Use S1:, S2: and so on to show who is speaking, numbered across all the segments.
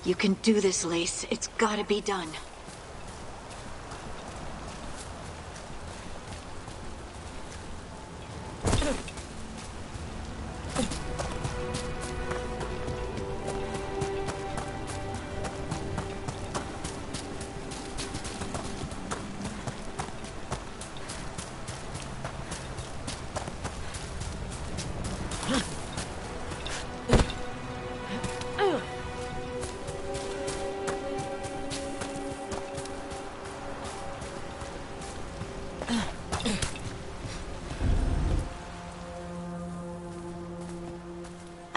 S1: You can do this, Lace. It's gotta be done.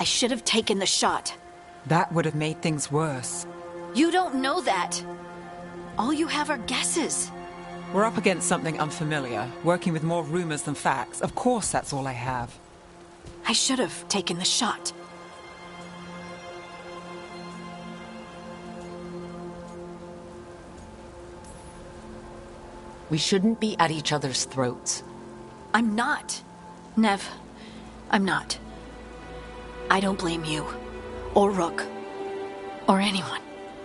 S1: I should have taken the shot.
S2: That would have made things worse.
S1: You don't know that. All you have are guesses.
S2: We're up against something unfamiliar, working with more rumors than facts. Of course that's all I have.
S1: I should have taken the shot.
S3: We shouldn't be at each other's throats.
S1: I'm not. Nev, I'm not. I don't blame you, or Rook, or anyone.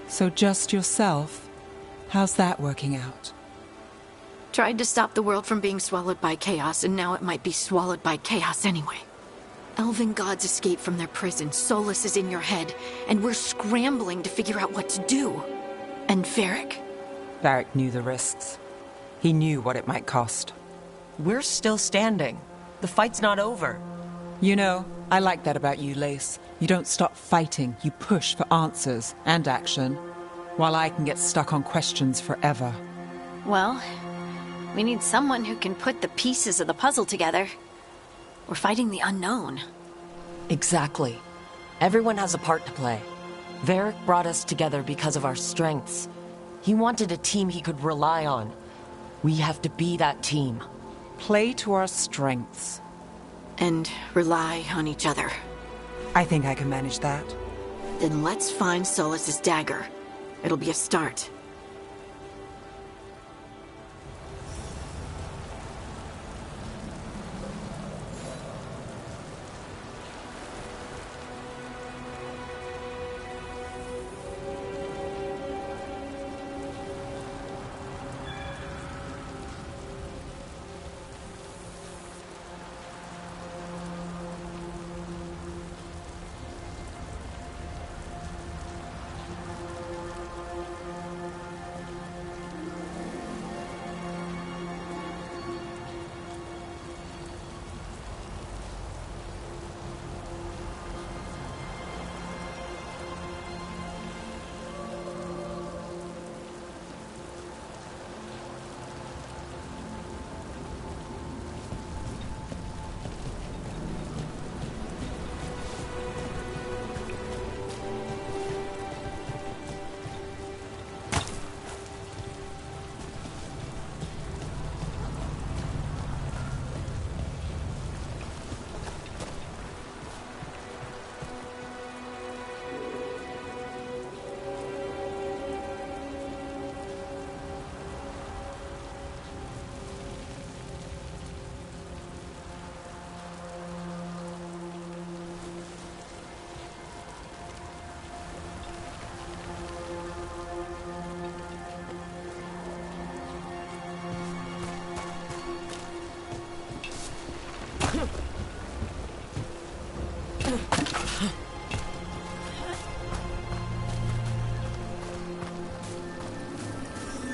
S2: So just yourself? How's that working out?
S1: Tried to stop the world from being swallowed by chaos, and now it might be swallowed by chaos anyway. Elven gods escaped from their prison, Solus is in your head, and we're scrambling to figure out what to do. And Varric?
S2: Varric knew the risks. He knew what it might cost.
S3: We're still standing. The fight's not over.
S2: You know, I like that about you, Lace. You don't stop fighting, you push for answers and action, while I can get stuck on questions forever.
S1: Well, we need someone who can put the pieces of the puzzle together. We're fighting the unknown.
S3: Exactly. Everyone has a part to play. Varric brought us together because of our strengths. He wanted a team he could rely on. We have to be that team.
S2: Play to our strengths.
S1: And rely on each other.
S2: I think I can manage that.
S1: Then let's find Solus's dagger. It'll be a start.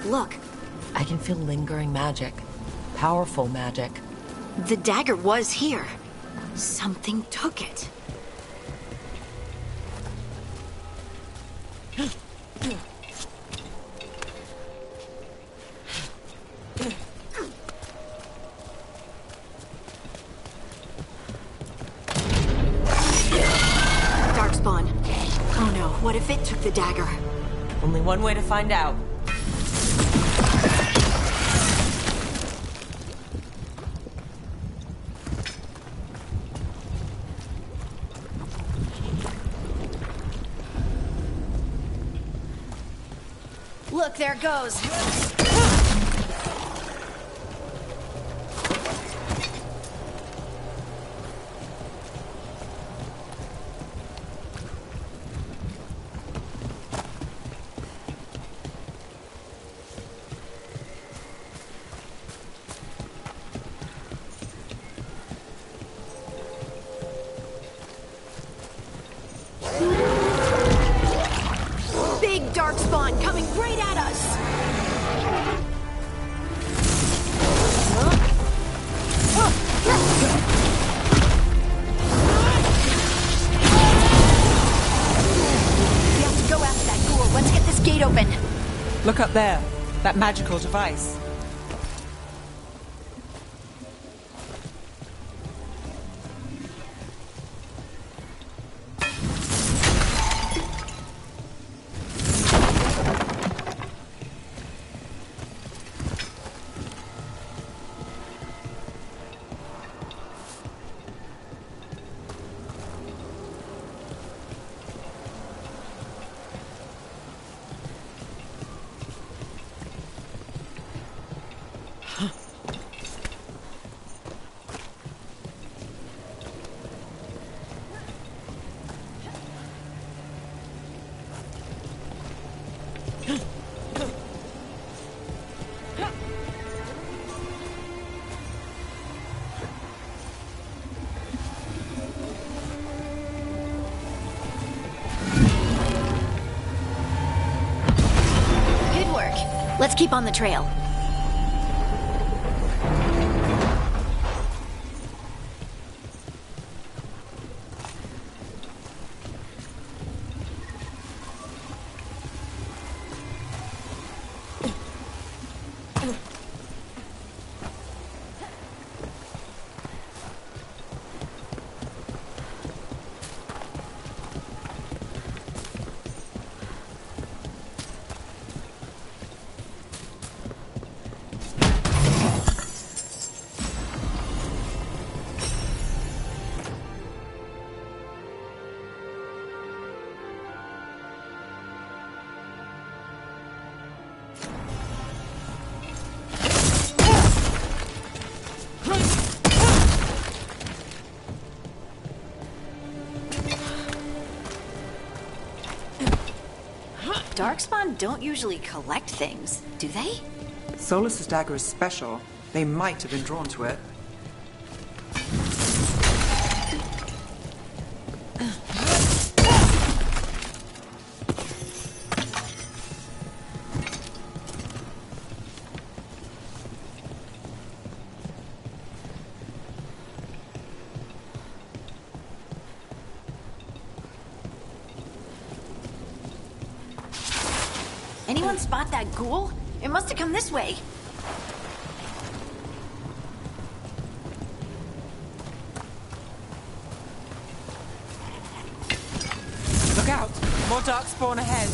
S1: Look.
S3: I can feel lingering magic. Powerful magic.
S1: The dagger was here. Something took it. Darkspawn. Oh no, what if it took the dagger?
S3: Only one way to find out.
S1: Look, there it goes.
S2: Look up there. That magical device.
S1: Let's keep on the trail.
S4: Darkspawn don't usually collect things, do they?
S5: Solus's dagger is special. They might have been drawn to it.
S4: Anyone spot that ghoul? It must have come this way.
S2: Look out! More darkspawn ahead.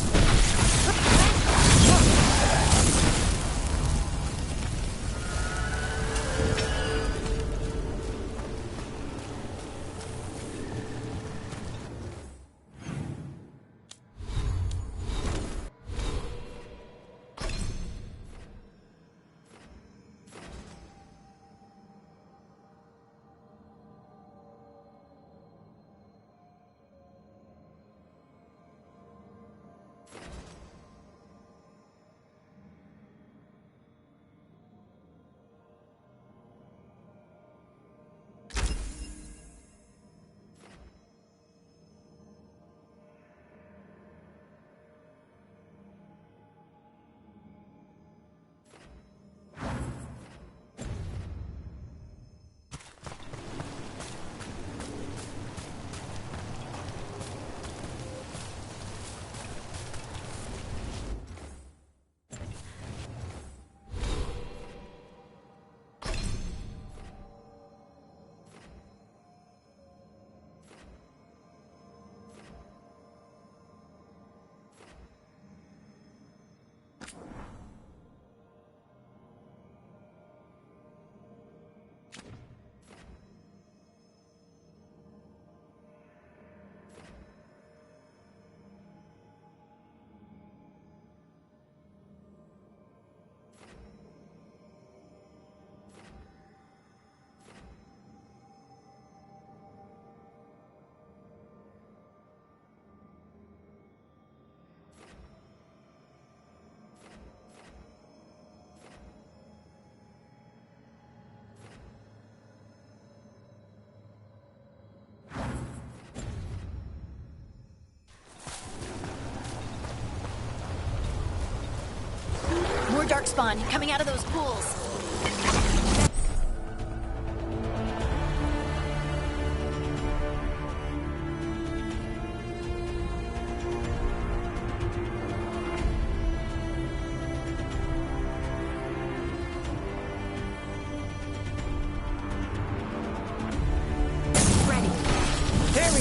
S4: More darkspawn coming out of those pools.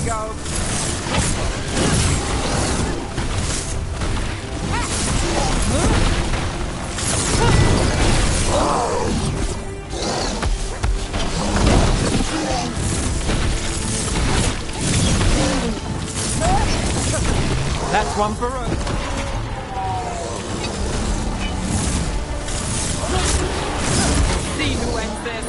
S5: go.
S2: That's one for us. See who ends this.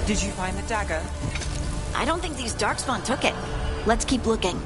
S5: Did you find the dagger?
S4: I don't think these Darkspawn took it. Let's keep looking.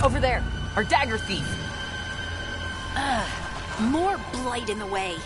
S3: Over there, our dagger thief.
S4: More blight in the way.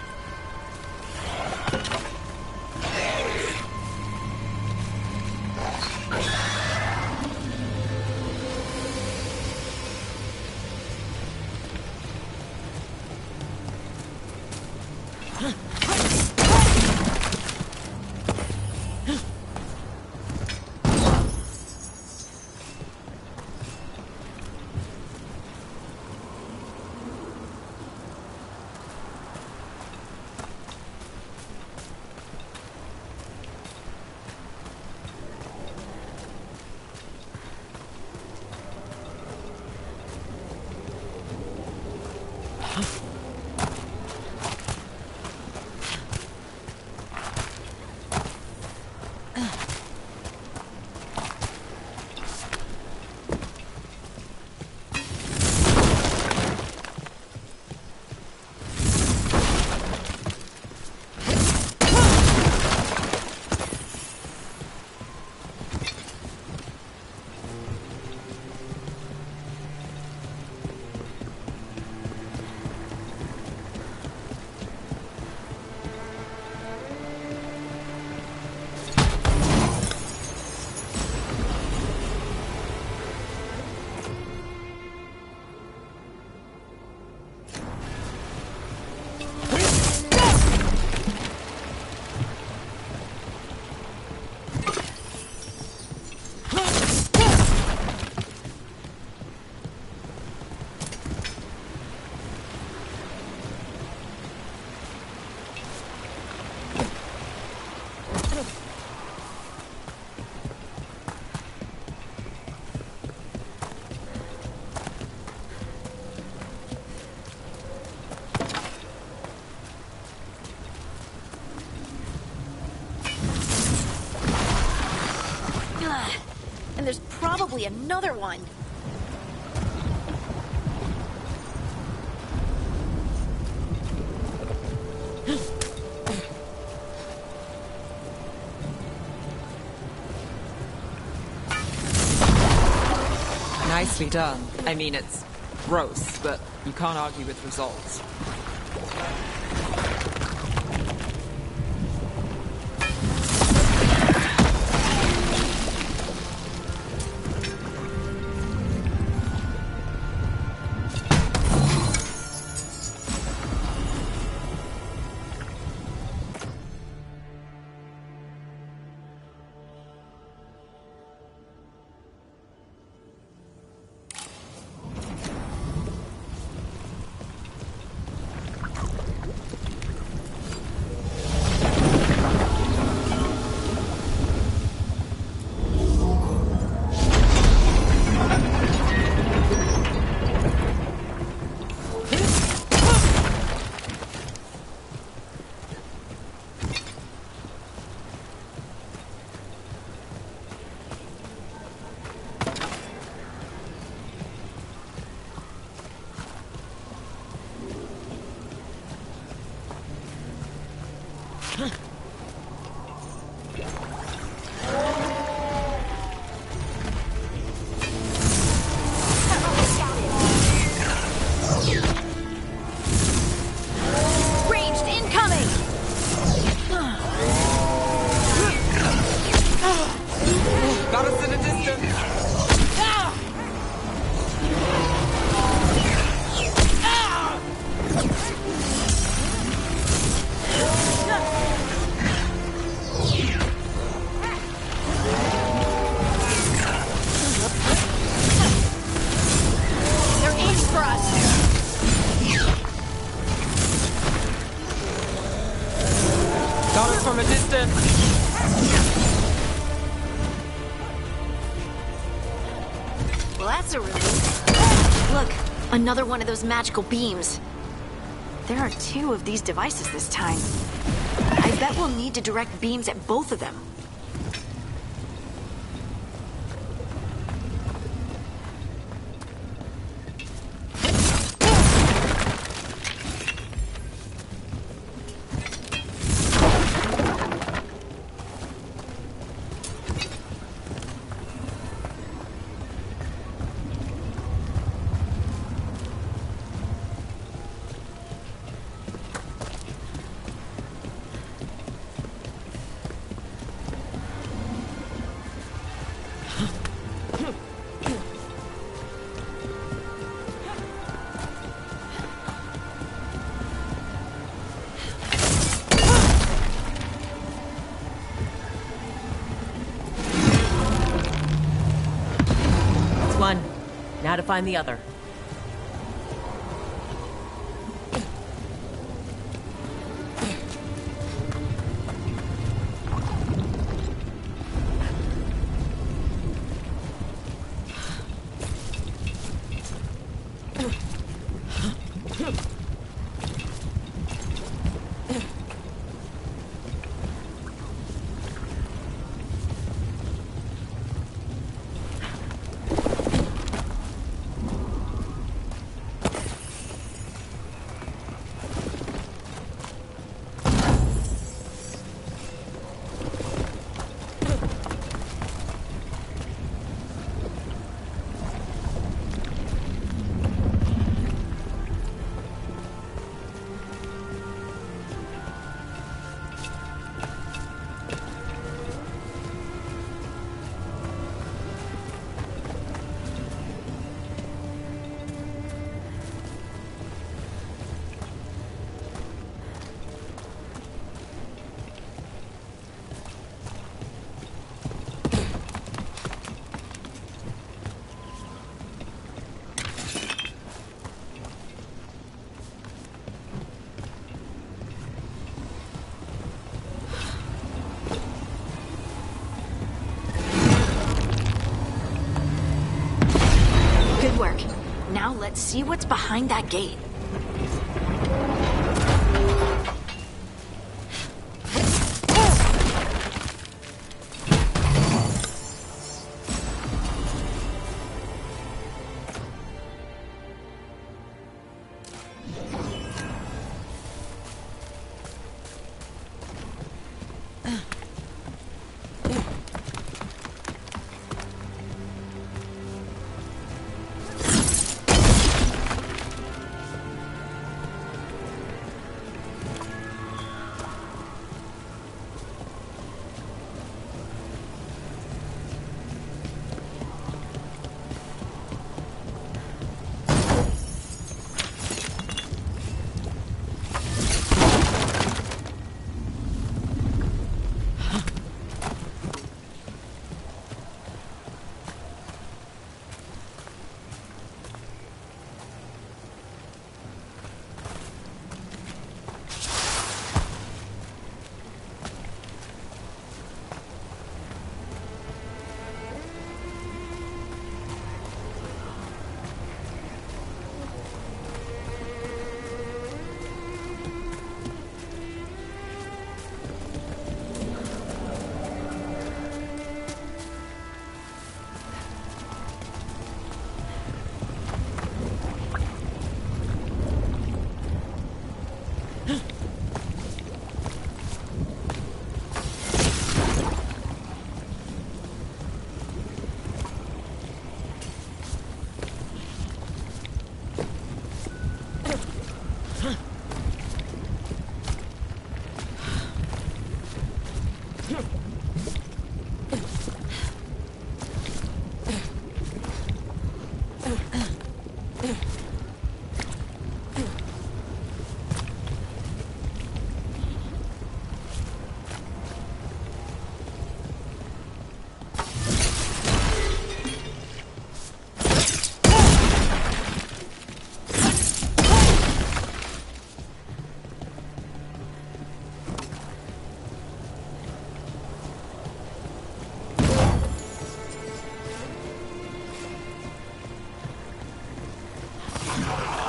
S4: And there's probably another one.
S2: Nicely done. I mean, it's gross, but you can't argue with results.
S5: Got us in the distance.
S4: They're aiming for us.
S2: Got us from a distance.
S4: Well, that's a relief. Look, another one of those magical beams. There are 2 of these devices this time. I bet we'll need to direct beams at both of them.
S3: One. Now to find the other.
S4: Good work. Now let's see what's behind that gate.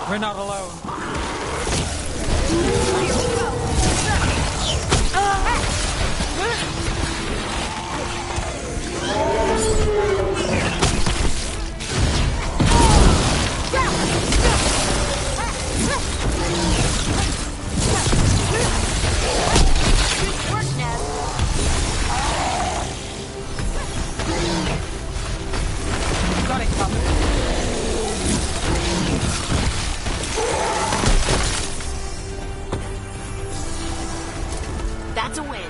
S2: We're not alone. Got it covered.
S4: That's a win.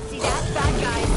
S4: See that? Bad guys.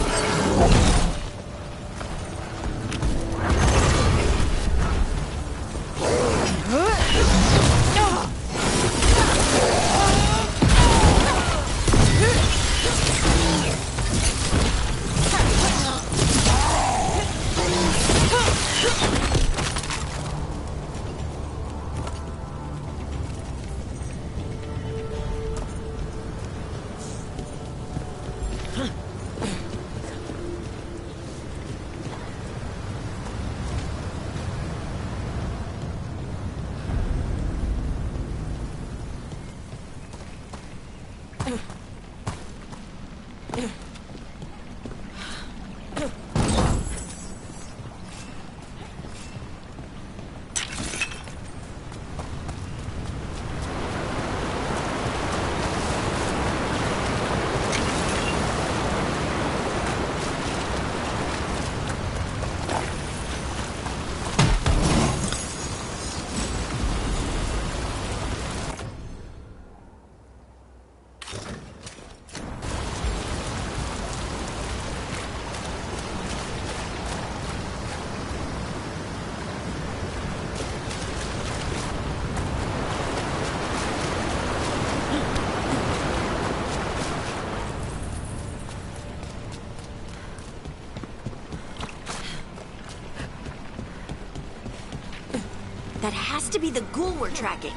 S4: That has to be the ghoul we're tracking.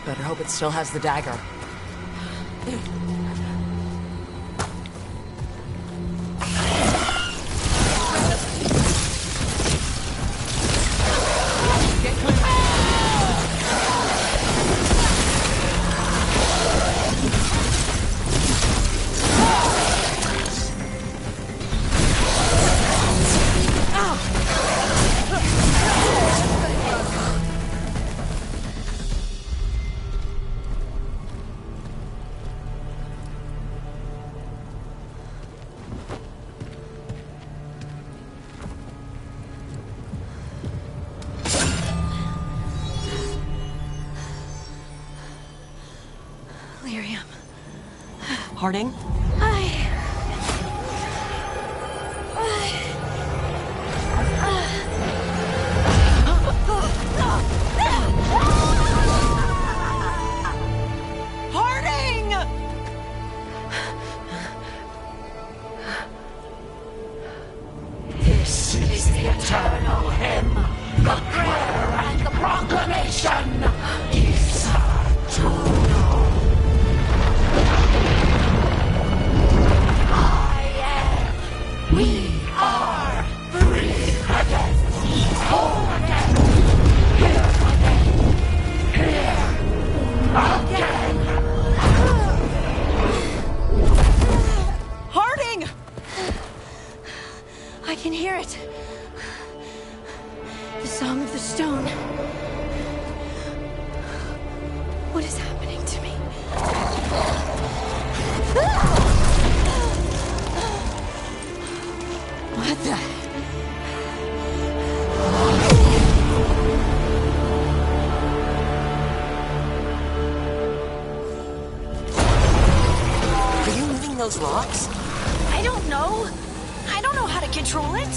S3: Better hope it still has the dagger.
S4: Lyrium.
S3: Harding?
S2: Harding!
S6: This is the eternal hymn, the prayer and the proclamation. Isa Juno. We are free again, whole again, here again.
S2: Harding!
S4: I can hear it. The Song of the Stone. What is happening to me? What the?
S3: Are you moving those rocks?
S4: I don't know. I don't know how to control it.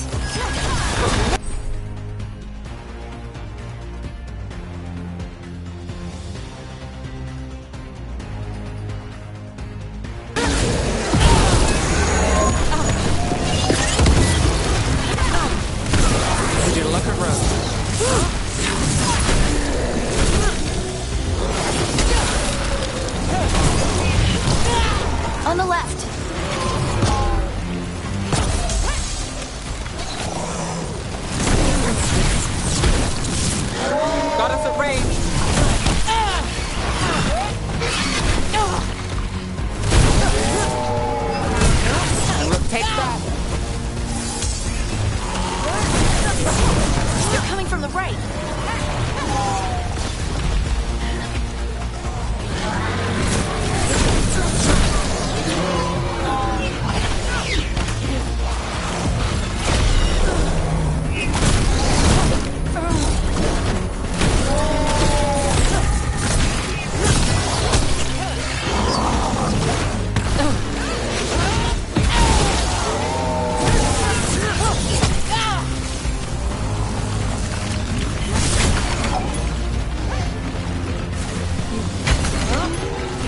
S2: Would you look around?
S4: On the left.
S2: Got us at range. Take that.
S4: They're coming from the right.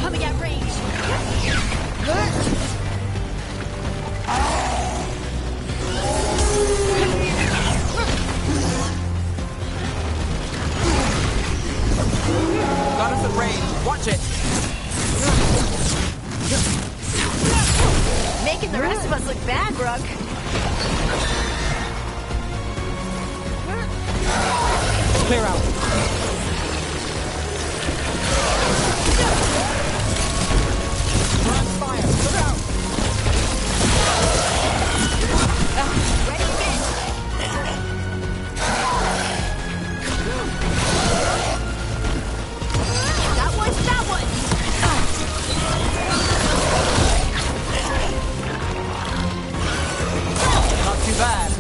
S4: Coming at range.
S2: Got us at range. Watch it.
S4: Making the rest of us look bad, Brooke.
S2: Clear out. Run fire. Look out.
S4: Ready, hit. That one's that one.
S2: Not too bad.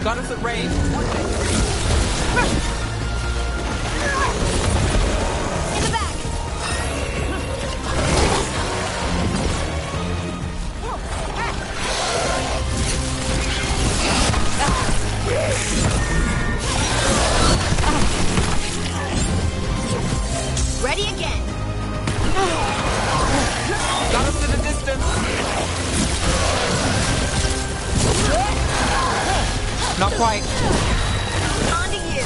S2: Got us at range.
S4: In the back! Ready again!
S2: Got us in the distance. Not quite.
S4: On to you!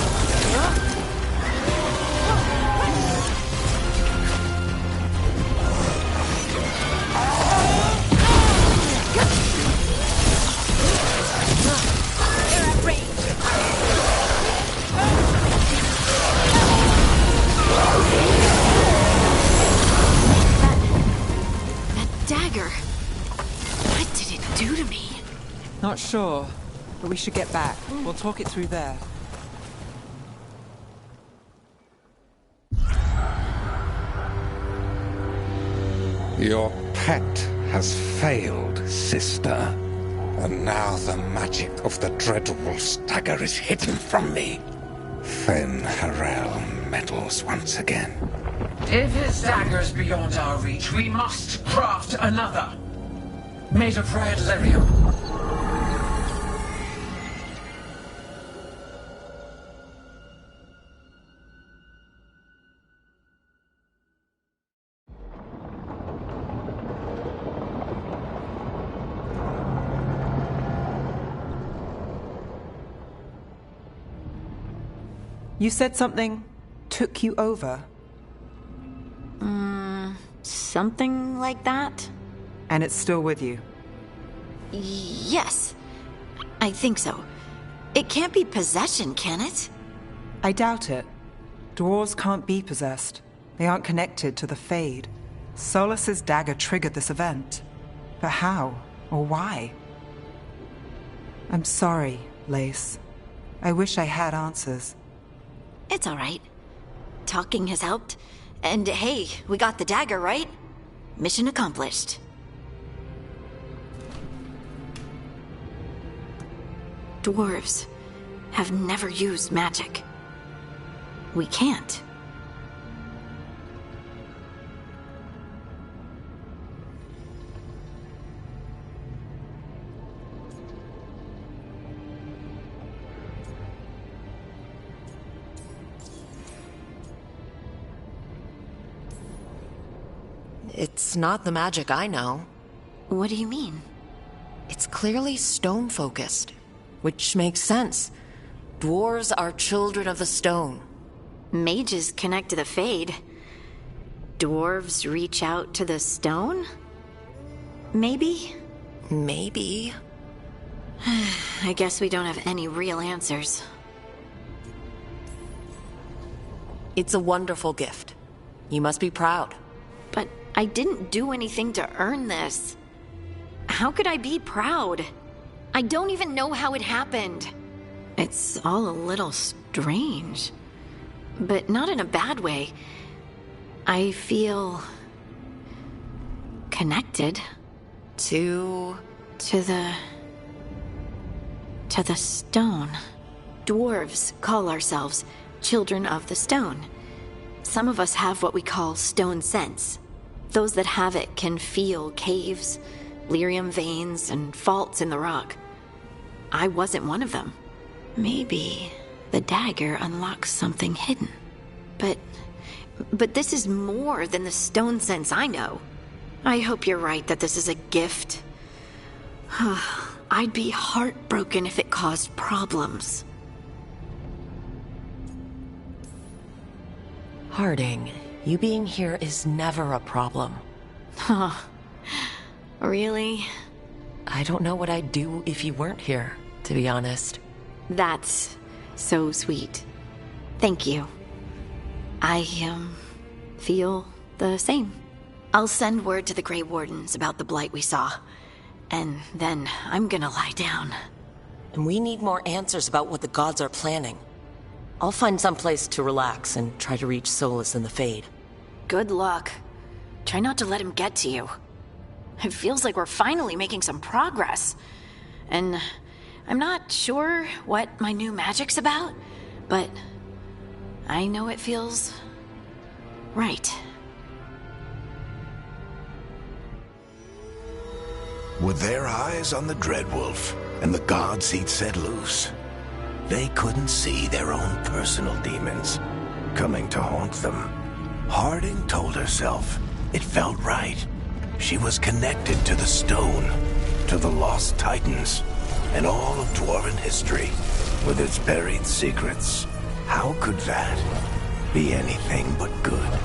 S4: They're at range!
S1: That dagger. What did it do to me?
S2: Not sure, but we should get back. We'll talk it through there.
S7: Your pet has failed, sister. And now the magic of the dreadful stagger is hidden from me. Fen Harel meddles once again.
S6: If his dagger's beyond our reach, we must craft another. Made of red lyrium.
S5: You said something took you over,
S4: Something like that?
S5: and it's still with you.
S4: Yes. I think so. It can't be possession, can it?
S5: I doubt it. Dwarves can't be possessed. They aren't connected to the Fade. Solus's dagger triggered this event. But how? Or why? I'm sorry, Lace. I wish I had answers.
S4: It's all right. Talking has helped. And hey, we got the dagger, right? Mission accomplished. Dwarves have never used magic. We can't.
S3: It's not the magic I know.
S4: What do you mean?
S3: It's clearly stone-focused, which makes sense. Dwarves are children of the stone.
S4: Mages connect to the Fade. Dwarves reach out to the stone? Maybe?
S3: Maybe.
S4: I guess we don't have any real answers.
S3: It's a wonderful gift. You must be proud.
S4: But I didn't do anything to earn this. How could I be proud? I don't even know how it happened. It's all a little strange. But not in a bad way. I feel... connected.
S3: To
S4: To the stone. Dwarves call ourselves children of the stone. Some of us have what we call stone sense. Those that have it can feel caves, lyrium veins, and faults in the rock. I wasn't one of them. Maybe the dagger unlocks something hidden. But this is more than the stone sense I know. I hope you're right that this is a gift. I'd be heartbroken if it caused problems.
S3: Harding, you being here is never a problem.
S4: Huh. Really?
S3: I don't know what I'd do if you weren't here, to be honest.
S4: That's so sweet. Thank you. I, feel the same. I'll send word to the Grey Wardens about the blight we saw. And then I'm gonna lie down.
S3: And we need more answers about what the gods are planning. I'll find some place to relax and try to reach Solus in the Fade.
S4: Good luck. Try not to let him get to you. It feels like we're finally making some progress. And I'm not sure what my new magic's about, but I know it feels right.
S8: With their eyes on the Dreadwolf and the gods he'd set loose, they couldn't see their own personal demons coming to haunt them. Harding told herself it felt right. She was connected to the stone, to the lost titans, and all of Dwarven history with its buried secrets. How could that be anything but good?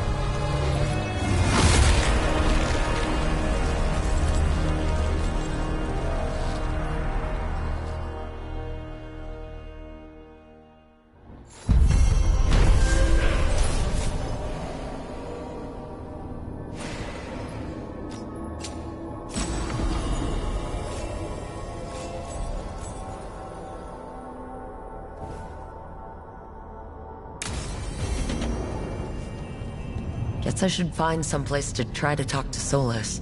S3: Guess I should find someplace to try to talk to Solus.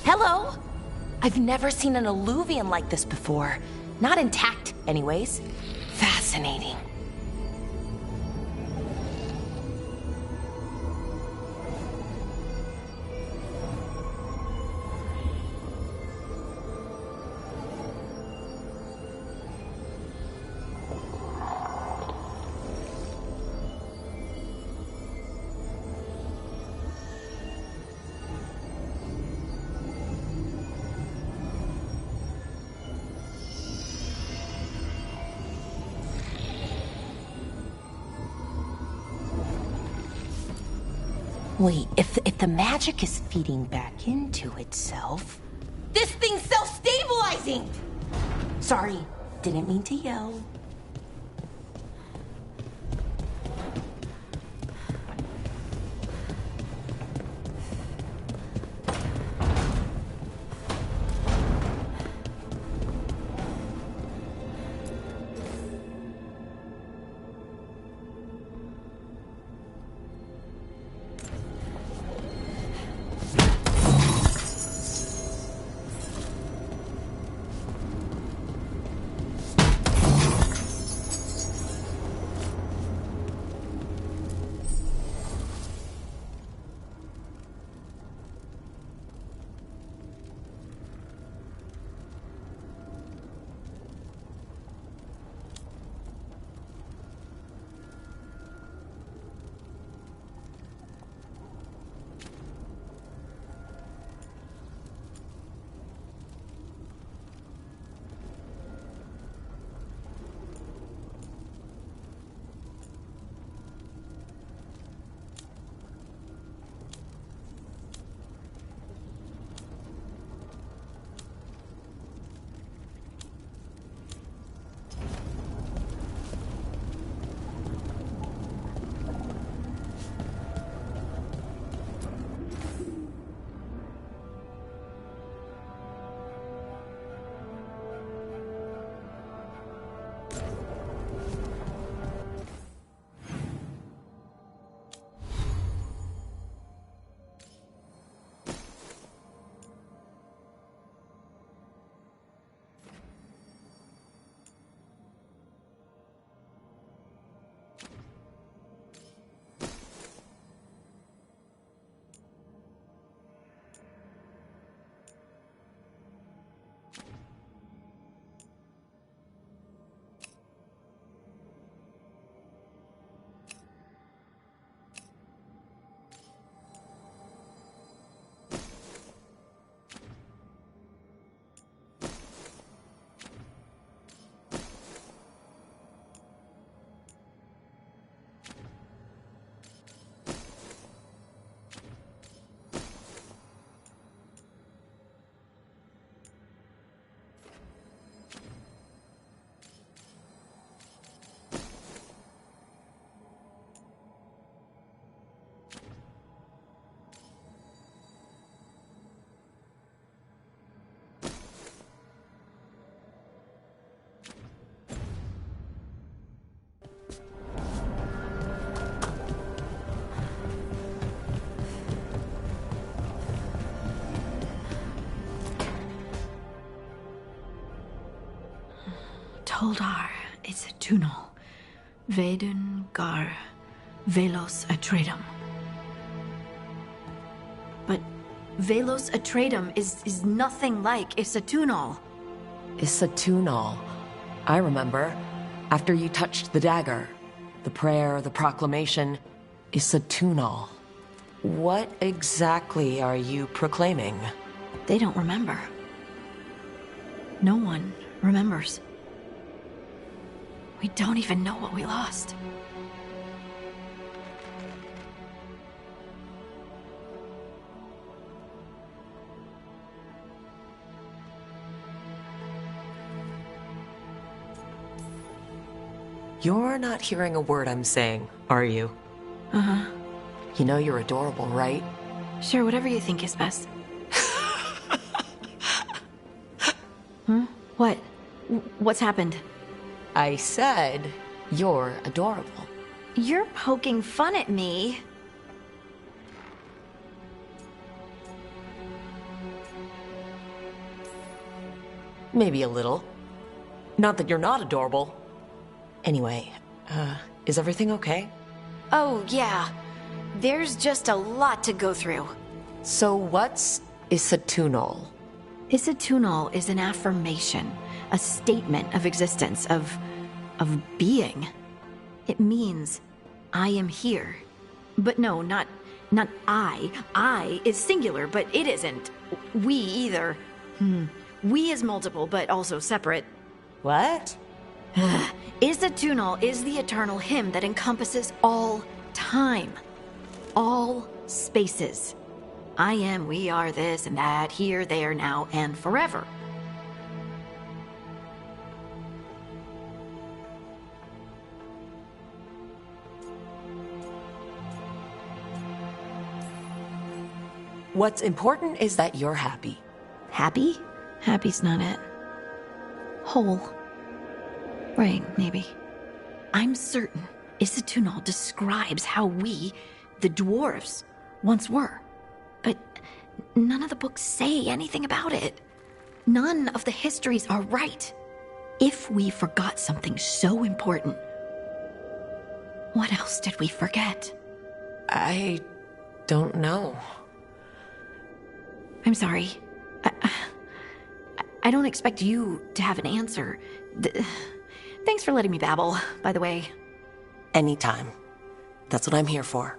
S4: Hello? I've never seen an alluvium like this before. Not intact, anyways. Fascinating.
S9: Wait, if the magic is feeding back into itself... This thing's self-stabilizing! Sorry, didn't mean to yell.
S1: Toldar is a Tunal. Veilguard, Velos Atreidim. But Velos Atreidim is nothing like Isatunal.
S3: Isatunal. I remember. After you touched the dagger. The prayer, the proclamation. Isatunal. What exactly are you proclaiming?
S1: They don't remember. No one remembers. We don't even know what we lost.
S3: You're not hearing a word I'm saying, are you?
S1: Uh-huh.
S3: You know you're adorable, right?
S1: Sure, whatever you think is best. Huh? What? What's happened?
S3: I said you're adorable.
S4: You're poking fun at me.
S3: Maybe a little. Not that you're not adorable. Anyway, is everything okay?
S4: Oh, yeah. There's just a lot to go through.
S3: So what's Isatunal?
S1: Isatunal is an affirmation, a statement of existence, of being. It means, I am here. But no, not I. I is singular, but it isn't. We either. We is multiple, but also separate.
S3: What?
S1: Isatunal is the eternal hymn that encompasses all time. All
S4: spaces. I am, we are, this and that, here, there, now, and forever.
S3: What's important is that you're happy.
S4: Happy? Happy's not it. Whole. Right, maybe. I'm certain Isatunal describes how we, the dwarves, once were. But none of the books say anything about it. None of the histories are right. If we forgot something so important, what else did we forget?
S3: I don't know.
S4: I'm sorry. I don't expect you to have an answer. Thanks for letting me babble, by the way.
S3: Anytime. That's what I'm here for.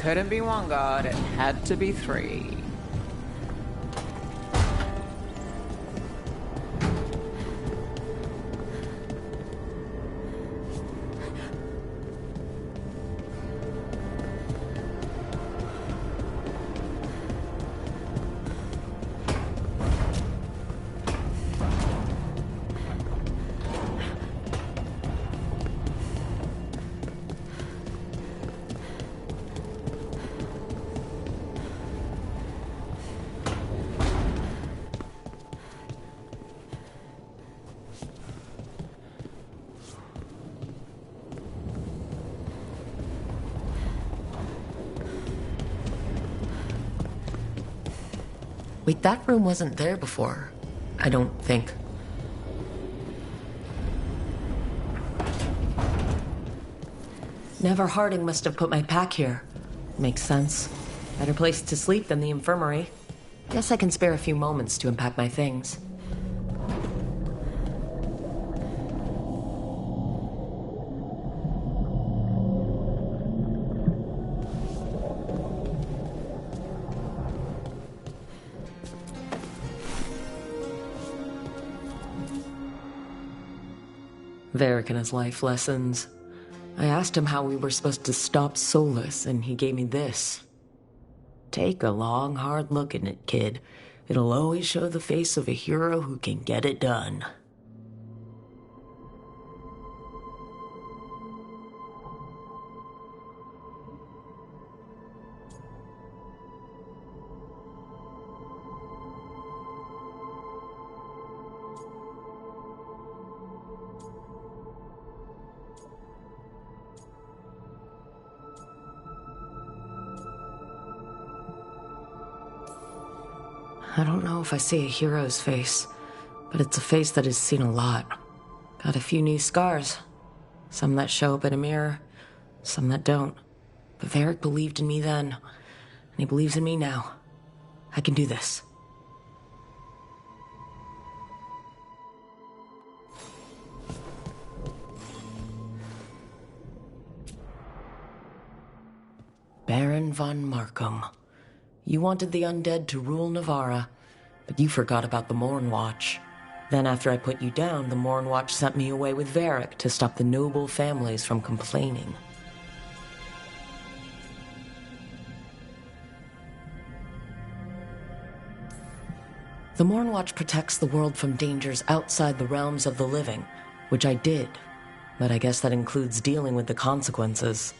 S2: Couldn't be one god, it had to be three.
S3: Wait, that room wasn't there before. I don't think. Never Harding must have put my pack here. Makes sense. Better place to sleep than the infirmary. Guess I can spare a few moments to unpack my things. Varric and his life lessons. I asked him how we were supposed to stop Solus, and he gave me this. Take a long, hard look at it, kid. It'll always show the face of a hero who can get it done. I don't know if I see a hero's face, but it's a face that has seen a lot. Got a few new scars. Some that show up in a mirror, some that don't. But Varric believed in me then, and he believes in me now. I can do this. Baron von Markham. You wanted the undead to rule Navarra, but you forgot about the Morn Watch. Then after I put you down, the Morn Watch sent me away with Varric to stop the noble families from complaining. The Morn Watch protects the world from dangers outside the realms of the living, which I did, but I guess that includes dealing with the consequences.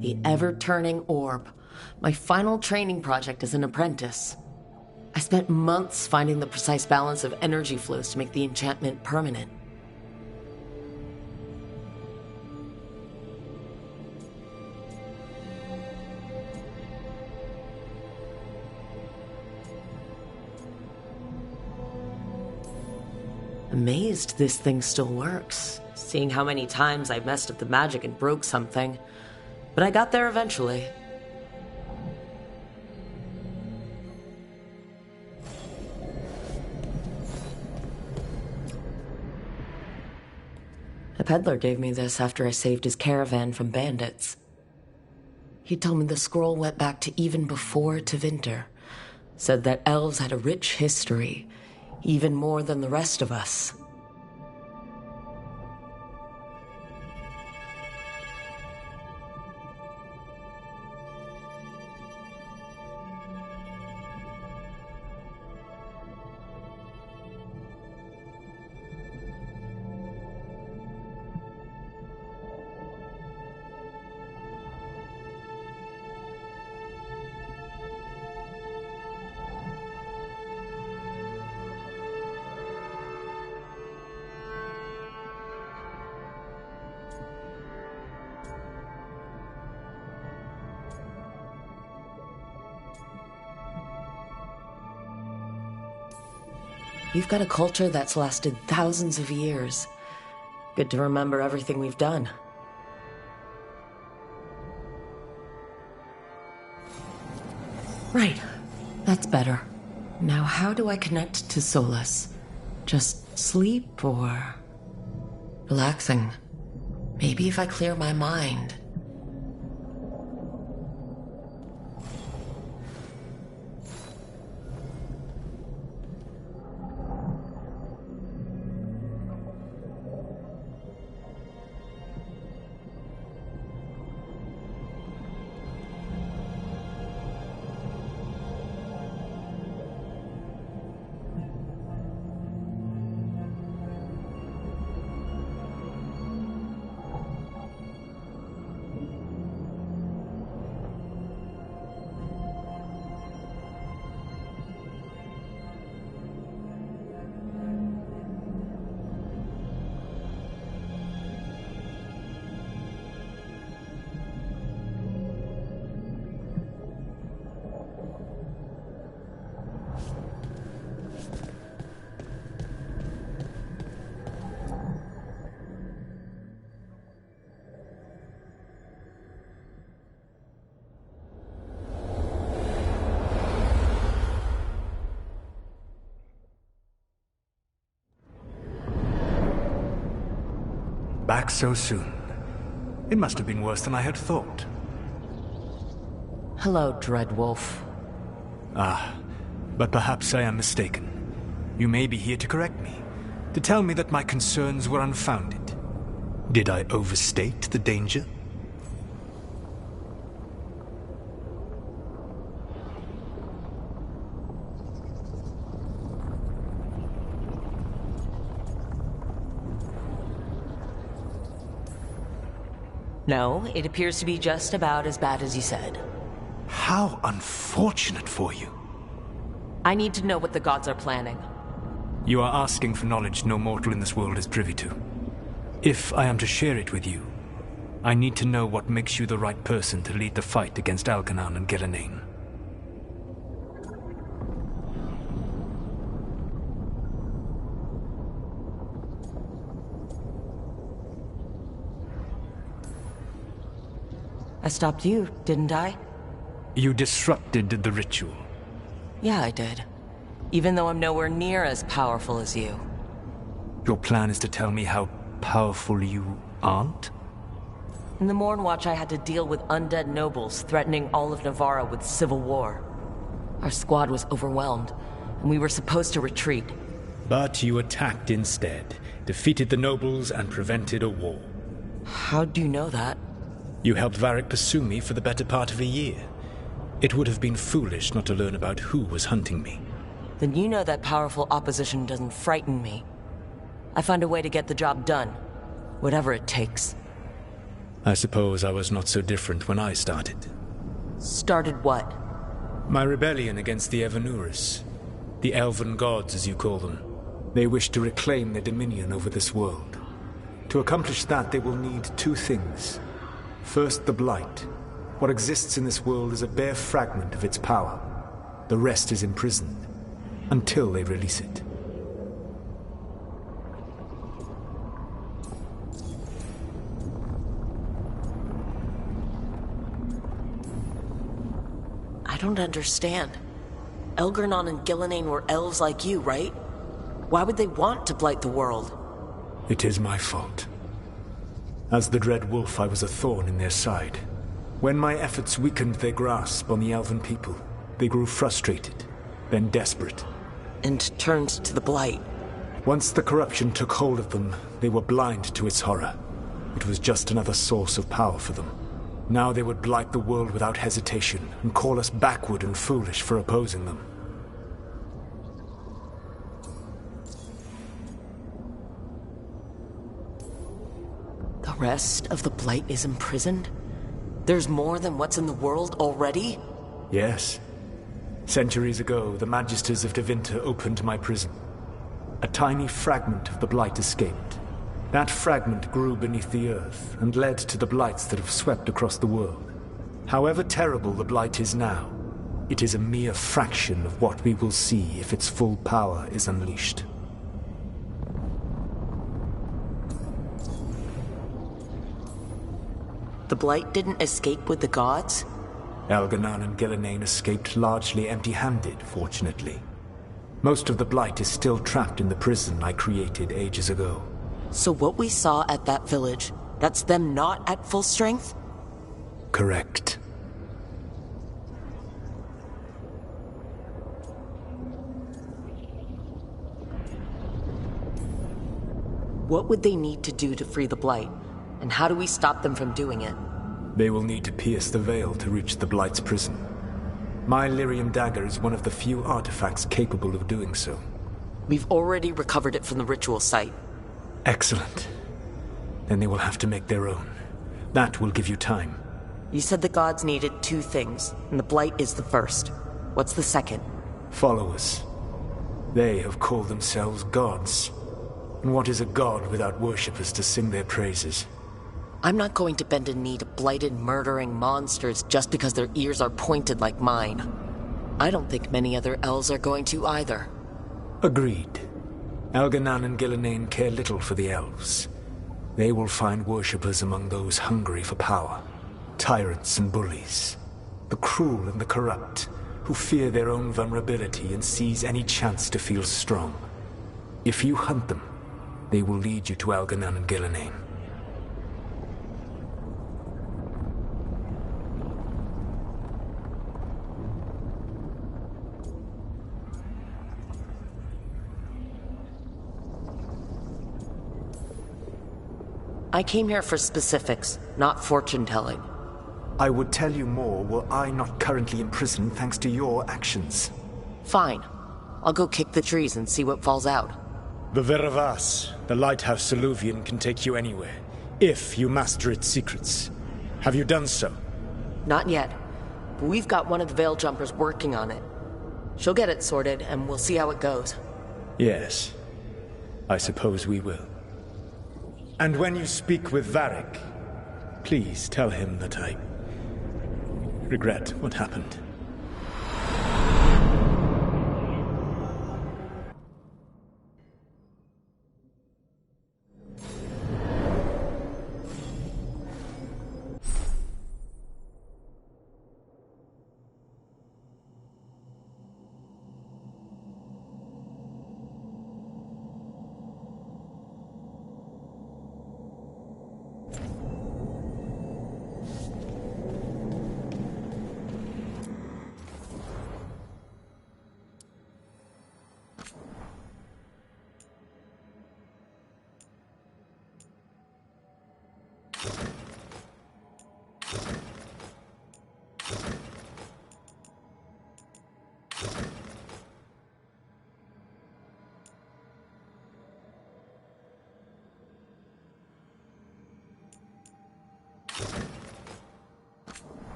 S3: The ever-turning orb, my final training project as an apprentice. I spent months finding the precise balance of energy flows to make the enchantment permanent. Amazed this thing still works, seeing how many times I messed up the magic and broke something. But I got there eventually. A peddler gave me this after I saved his caravan from bandits. He told me the scroll went back to even before Tevinter. Said that elves had a rich history, even more than the rest of us. You've got a culture that's lasted thousands of years. Good to remember everything we've done. Right. That's better. Now how do I connect to Solus? Just sleep or... relaxing? Maybe if I clear my mind.
S10: Back so soon. It must have been worse than I had thought.
S3: Hello, Dreadwolf.
S10: Ah, but perhaps I am mistaken. You may be here to correct me, to tell me that my concerns were unfounded. Did I overstate the danger?
S3: No, it appears to be just about as bad as you said.
S10: How unfortunate for you.
S3: I need to know what the gods are planning.
S10: You are asking for knowledge no mortal in this world is privy to. If I am to share it with you, I need to know what makes you the right person to lead the fight against Alkanan and Geranane.
S3: I stopped you, didn't I?
S10: You disrupted the ritual.
S3: Yeah, I did. Even though I'm nowhere near as powerful as you.
S10: Your plan is to tell me how powerful you aren't?
S3: In the Mornwatch, I had to deal with undead nobles threatening all of Navarra with civil war. Our squad was overwhelmed, and we were supposed to retreat.
S10: But you attacked instead, defeated the nobles, and prevented a war.
S3: How do you know that?
S10: You helped Varric pursue me for the better part of a year. It would have been foolish not to learn about who was hunting me.
S3: Then you know that powerful opposition doesn't frighten me. I find a way to get the job done, whatever it takes.
S10: I suppose I was not so different when I started.
S3: Started what?
S10: My rebellion against the Evanuris. The elven gods, as you call them. They wish to reclaim their dominion over this world. To accomplish that, they will need two things. First, the Blight. What exists in this world is a bare fragment of its power. The rest is imprisoned, until they release it.
S3: I don't understand. Elgernon and Gillenane were elves like you, right? Why would they want to blight the world?
S10: It is my fault. As the Dread Wolf, I was a thorn in their side. When my efforts weakened their grasp on the elven people, they grew frustrated, then desperate.
S3: And turned to the Blight.
S10: Once the corruption took hold of them, they were blind to its horror. It was just another source of power for them. Now they would blight the world without hesitation, and call us backward and foolish for opposing them.
S3: The rest of the Blight is imprisoned? There's more than what's in the world already?
S10: Yes. Centuries ago, the Magisters of Devinter opened my prison. A tiny fragment of the Blight escaped. That fragment grew beneath the earth and led to the blights that have swept across the world. However terrible the Blight is now, it is a mere fraction of what we will see if its full power is unleashed.
S3: The Blight didn't escape with the gods?
S10: Elgernon and Gillenane escaped largely empty-handed, fortunately. Most of the Blight is still trapped in the prison I created ages ago.
S3: So what we saw at that village, that's them not at full strength?
S10: Correct.
S3: What would they need to do to free the Blight? And how do we stop them from doing it?
S10: They will need to pierce the veil to reach the Blight's prison. My Lyrium dagger is one of the few artifacts capable of doing so.
S3: We've already recovered it from the ritual site.
S10: Excellent. Then they will have to make their own. That will give you time.
S3: You said the gods needed two things, and the Blight is the first. What's the second?
S10: Followers. They have called themselves gods. And what is a god without worshippers to sing their praises?
S3: I'm not going to bend a knee to blighted, murdering monsters just because their ears are pointed like mine. I don't think many other elves are going to either.
S10: Agreed. Elgernon and Gillenane care little for the elves. They will find worshippers among those hungry for power. Tyrants and bullies. The cruel and the corrupt, who fear their own vulnerability and seize any chance to feel strong. If you hunt them, they will lead you to Elgernon and Gillenane.
S3: I came here for specifics, not fortune-telling.
S10: I would tell you more were I not currently imprisoned thanks to your actions.
S3: Fine. I'll go kick the trees and see what falls out.
S10: The Veravas, the lighthouse Soluvian, can take you anywhere, if you master its secrets. Have you done so?
S3: Not yet, but we've got one of the Veil Jumpers working on it. She'll get it sorted, and we'll see how it goes.
S10: Yes. I suppose we will. And when you speak with Varric, please tell him that I regret what happened.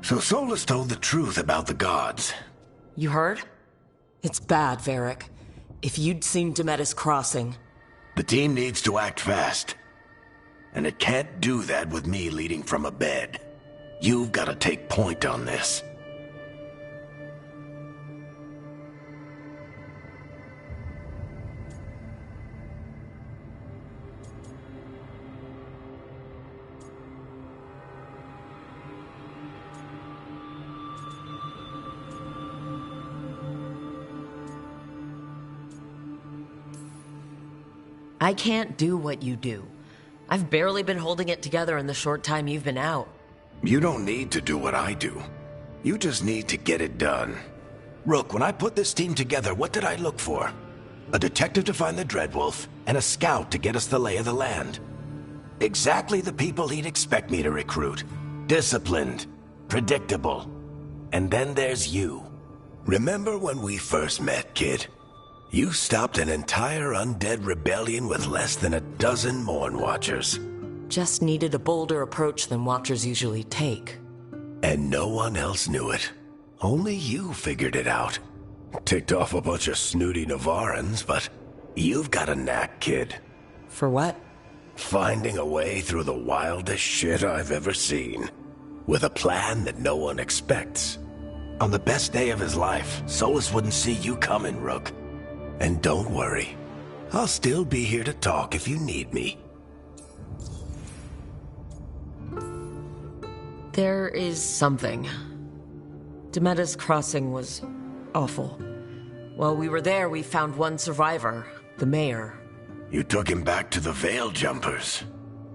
S8: So Solus told the truth about the gods.
S3: You heard? It's bad, Varric. If you'd seen Demetis crossing...
S8: The team needs to act fast. And it can't do that with me leading from a bed. You've got to take point on this.
S3: I can't do what you do. I've barely been holding it together in the short time you've been out.
S8: You don't need to do what I do. You just need to get it done. Rook, when I put this team together, what did I look for? A detective to find the Dreadwolf, and a scout to get us the lay of the land. Exactly the people he'd expect me to recruit. Disciplined, predictable, and then there's you. Remember when we first met, kid? You stopped an entire undead rebellion with less than a dozen Morn Watchers.
S3: Just needed a bolder approach than Watchers usually take.
S8: And no one else knew it. Only you figured it out. Ticked off a bunch of snooty Navarrans, but you've got a knack, kid.
S3: For what?
S8: Finding a way through the wildest shit I've ever seen. With a plan that no one expects. On the best day of his life, Solus wouldn't see you coming, Rook. And don't worry. I'll still be here to talk if you need me.
S3: There is something. Demeta's crossing was awful. While we were there, we found one survivor, the mayor.
S8: You took him back to the Veil Jumpers.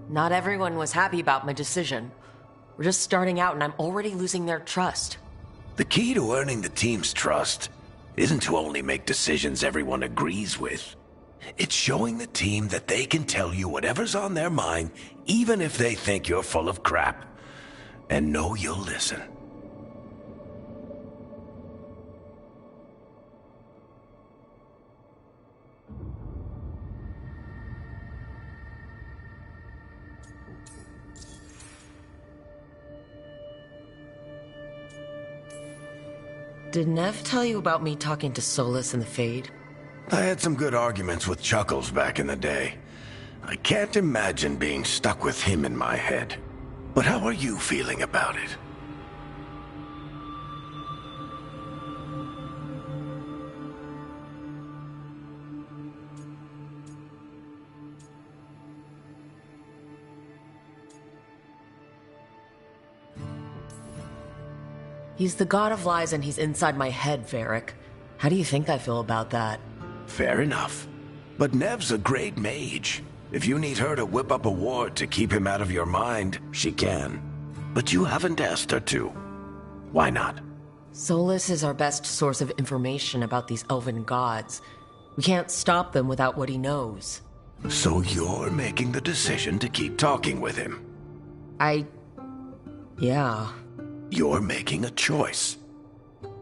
S3: Not everyone was happy about my decision. We're just starting out and I'm already losing their trust.
S8: The key to earning the team's trust isn't to only make decisions everyone agrees with. It's showing the team that they can tell you whatever's on their mind, even if they think you're full of crap. And know you'll listen.
S3: Did Nev tell you about me talking to Solus in the Fade?
S8: I had some good arguments with Chuckles back in the day. I can't imagine being stuck with him in my head. But how are you feeling about it?
S3: He's the god of lies and he's inside my head, Varric. How do you think I feel about that?
S8: Fair enough. But Nev's a great mage. If you need her to whip up a ward to keep him out of your mind, she can. But you haven't asked her to. Why not?
S3: Solus is our best source of information about these elven gods. We can't stop them without what he knows.
S8: So you're making the decision to keep talking with him?
S3: Yeah.
S8: You're making a choice.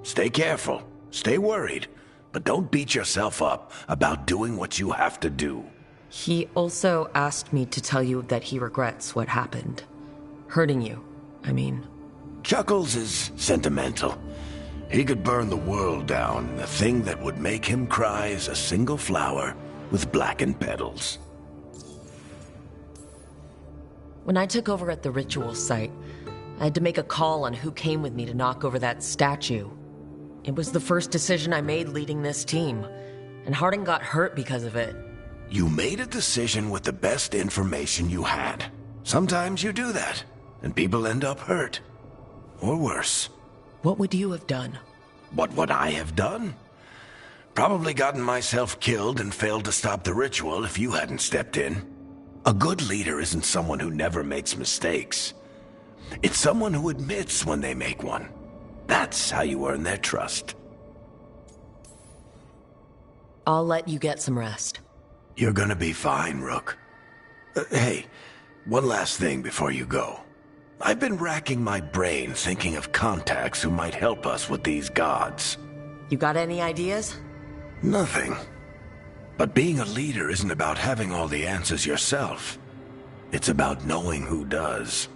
S8: Stay careful, stay worried, but don't beat yourself up about doing what you have to do.
S3: He also asked me to tell you that he regrets what happened. Hurting you, I mean.
S8: Chuckles is sentimental. He could burn the world down. The thing that would make him cry is a single flower with blackened petals.
S3: When I took over at the ritual site, I had to make a call on who came with me to knock over that statue. It was the first decision I made leading this team, and Harding got hurt because of it.
S8: You made a decision with the best information you had. Sometimes you do that, and people end up hurt. Or worse.
S3: What would you have done?
S8: What would I have done? Probably gotten myself killed and failed to stop the ritual if you hadn't stepped in. A good leader isn't someone who never makes mistakes. It's someone who admits when they make one. That's how you earn their trust.
S3: I'll let you get some rest.
S8: You're gonna be fine, Rook. Hey, one last thing before you go. I've been racking my brain thinking of contacts who might help us with these gods.
S3: You got any ideas?
S8: Nothing. But being a leader isn't about having all the answers yourself. It's about knowing who does.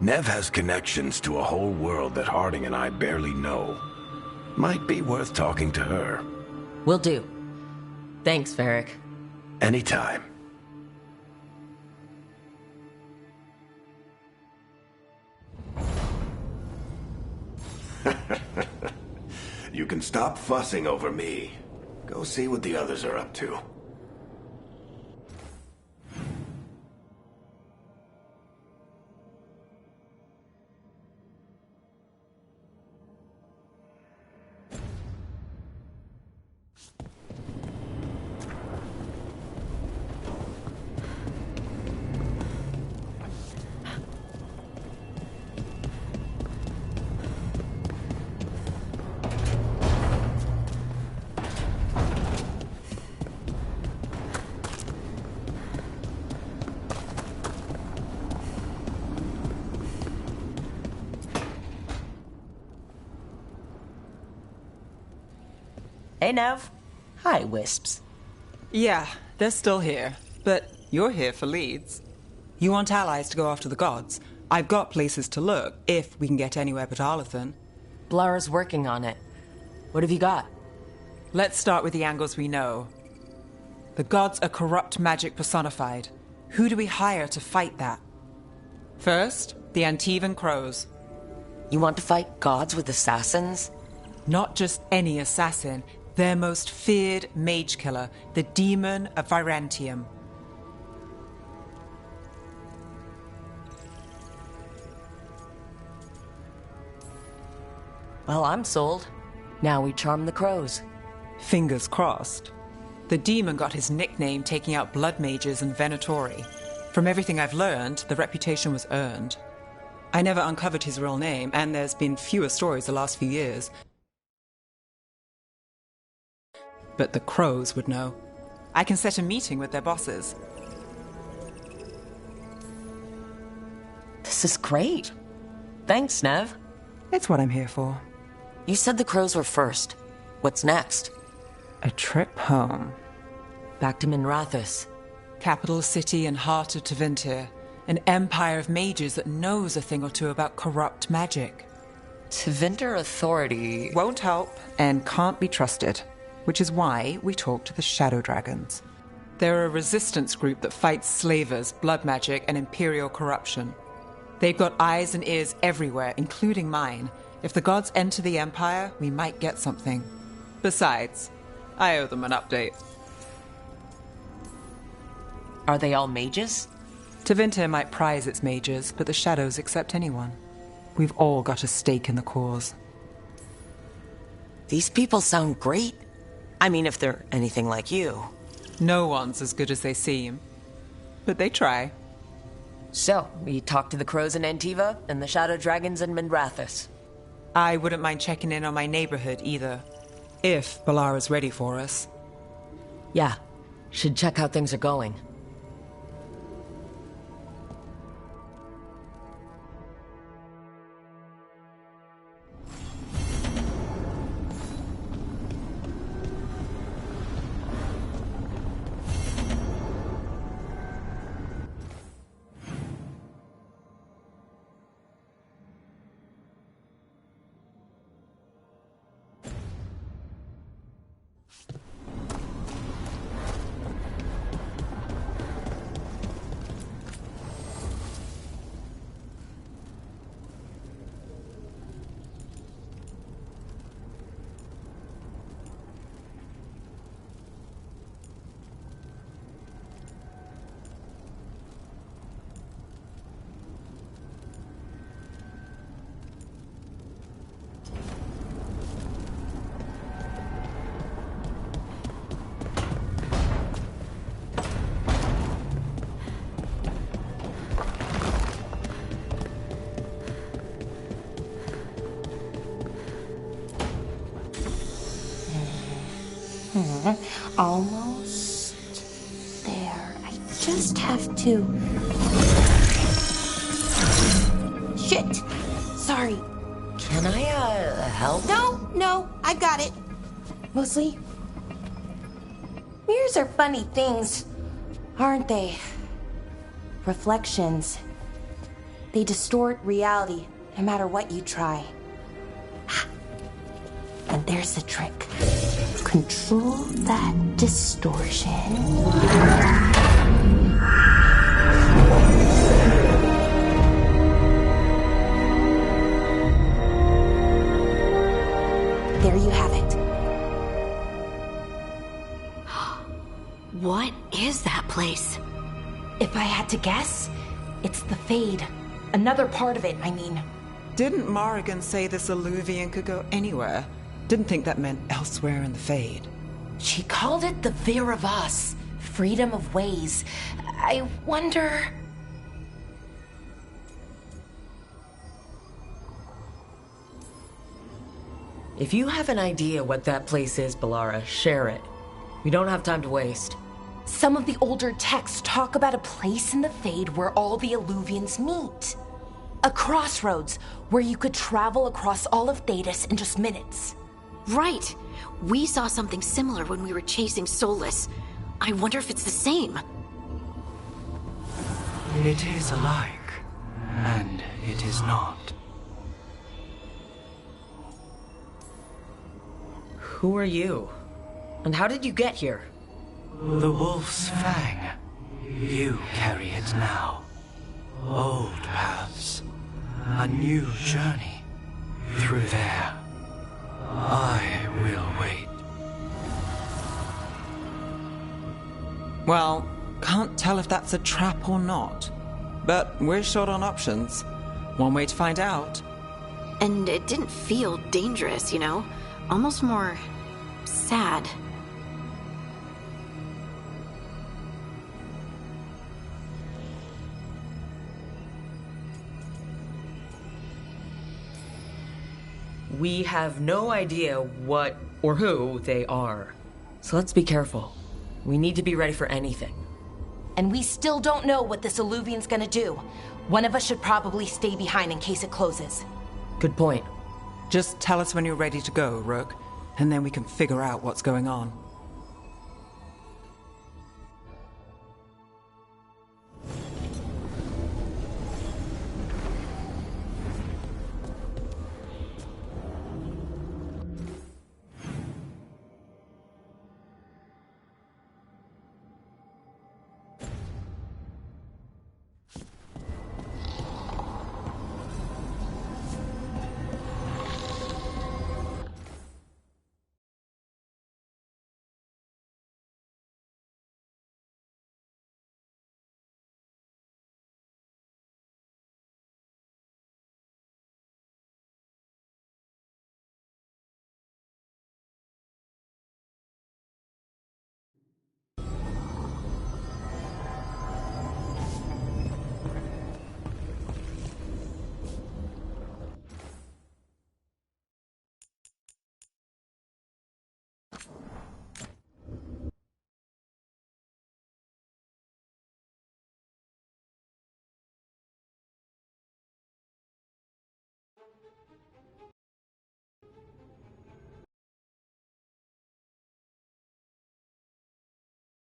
S8: Nev has connections to a whole world that Harding and I barely know. Might be worth talking to her.
S3: Will do. Thanks, Varric.
S8: Anytime. You can stop fussing over me. Go see what the others are up to.
S3: Hey, Nev. Hi, Wisps.
S2: Yeah, they're still here. But you're here for leads. You want allies to go after the gods? I've got places to look, if we can get anywhere but Arlathan.
S3: Blara's working on it. What have you got?
S2: Let's start with the angles we know. The gods are corrupt magic personified. Who do we hire to fight that? First, the Antivan Crows.
S3: You want to fight gods with assassins?
S2: Not just any assassin, their most feared mage killer, the Demon of Virantium.
S3: Well, I'm sold. Now we charm the crows.
S2: Fingers crossed. The demon got his nickname taking out blood mages and Venatori. From everything I've learned, the reputation was earned. I never uncovered his real name, and there's been fewer stories the last few years. But the crows would know. I can set a meeting with their bosses.
S3: This is great. Thanks, Nev.
S5: It's what I'm here for.
S3: You said the crows were first. What's next?
S5: A trip home.
S3: Back to Minrathous.
S2: Capital city and heart of Tevinter. An empire of mages that knows a thing or two about corrupt magic.
S3: Tevinter Authority
S5: Won't help and can't be trusted. Which is why we talk to the Shadow Dragons.
S2: They're a resistance group that fights slavers, blood magic, and imperial corruption. They've got eyes and ears everywhere, including mine. If the gods enter the Empire, we might get something. Besides, I owe them an update.
S3: Are they all mages?
S5: Tevinter might prize its mages, but the Shadows accept anyone. We've all got a stake in the cause.
S3: These people sound great. I mean, if they're anything like you.
S2: No one's as good as they seem. But they try.
S3: So, we talked to the crows in Antiva and the Shadow Dragons in Minrathous.
S2: I wouldn't mind checking in on my neighborhood either. If Balara's ready for us.
S3: Yeah, should check how things are going.
S9: Almost there. I just have to... Shit! Sorry.
S3: Can I, help?
S9: No, I got it. Mostly, mirrors are funny things, aren't they? Reflections. They distort reality, no matter what you try. And there's the trick. Control that distortion. There you have it.
S1: What is that place?
S9: If I had to guess, it's the Fade. Another part of it, I mean.
S2: Didn't Morrigan say this Alluvian could go anywhere? Didn't think that meant elsewhere in the Fade.
S9: She called it the Vir of Us, freedom of ways. I wonder...
S3: If you have an idea what that place is, Balara, share it. We don't have time to waste.
S9: Some of the older texts talk about a place in the Fade where all the Alluvians meet. A crossroads where you could travel across all of Thedas in just minutes.
S4: Right. We saw something similar when we were chasing Solus. I wonder if it's the same.
S11: It is alike, and it is not.
S3: Who are you? And how did you get here?
S11: The Wolf's Fang. You carry it now. Old paths. A new journey. Through there. I will wait.
S2: Well, can't tell if that's a trap or not. But we're short on options. One way to find out.
S4: And it didn't feel dangerous, you know? Almost more sad.
S3: We have no idea what or who they are. So let's be careful. We need to be ready for anything.
S9: And we still don't know what this Alluvian's gonna do. One of us should probably stay behind in case it closes.
S3: Good point.
S2: Just tell us when you're ready to go, Rook, and then we can figure out what's going on.